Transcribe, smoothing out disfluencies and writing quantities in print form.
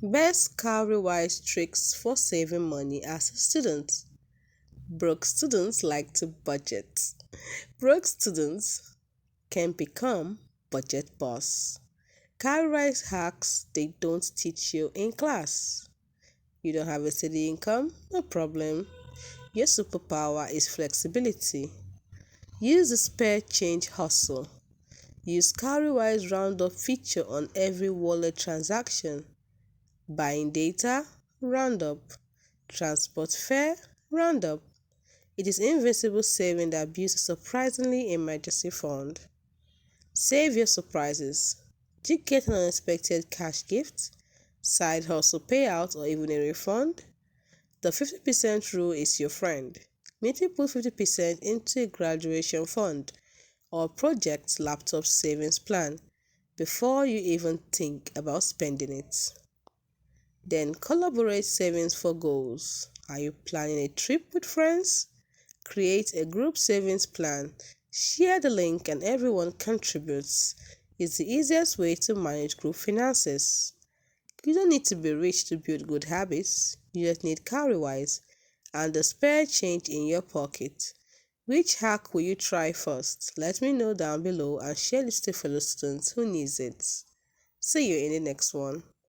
Best Cowrywise tricks for saving money as a student. Broke students like to budget. Broke students can become budget boss. Cowrywise hacks they don't teach you in class. You don't have a steady income? No problem. Your superpower is flexibility. Use the spare change hustle. Use Cowrywise roundup feature on every wallet transaction. Buying data, roundup. Transport fare, roundup. It is invincible saving that builds a surprisingly emergency fund. Save your surprises. Do you get an unexpected cash gift, side hustle payout, or even a refund? The 50% rule is your friend. Maybe put 50% into a graduation fund or project laptop savings plan before you even think about spending it. Then collaborate savings for goals. Are you planning a trip with friends? Create a group savings plan. Share the link and everyone contributes. It's the easiest way to manage group finances. You don't need to be rich to build good habits. You just need Cowrywise and the spare change in your pocket. Which hack will you try first? Let me know down below and share this to fellow students who needs it. See you in the next one.